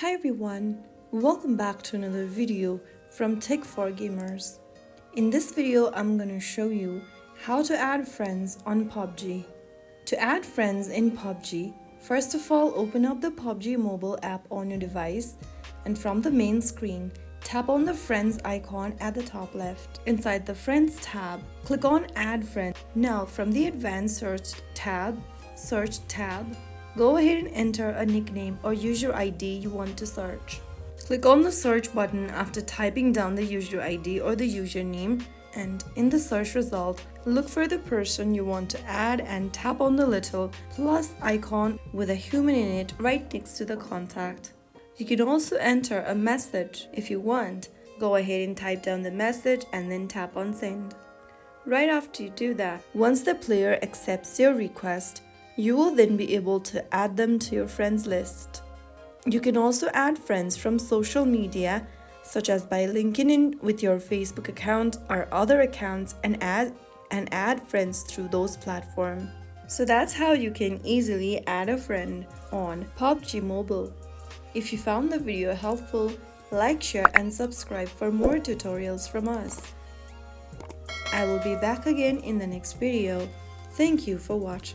Hi everyone, welcome back to another video from Tech for Gamers. In this video, I'm gonna show you how to add friends on PUBG. To add friends in PUBG, first of all, open up the PUBG mobile app on your device and from the main screen, tap on the friends icon at the top left. Inside the friends tab, click on add friend. Now from the advanced search tab, go ahead and enter a nickname or user ID you want to search. Click on the search button after typing down the user ID or the username, and in the search result, look for the person you want to add and tap on the little plus icon with a human in it right next to the contact. You can also enter a message if you want. Go ahead and type down the message and then tap on send. Right after you do that, once the player accepts your request, you will then be able to add them to your friends list. You can also add friends from social media, such as by linking in with your Facebook account or other accounts and add friends through those platforms. So that's how you can easily add a friend on PUBG Mobile. If you found the video helpful, like, share and subscribe for more tutorials from us. I will be back again in the next video. Thank you for watching.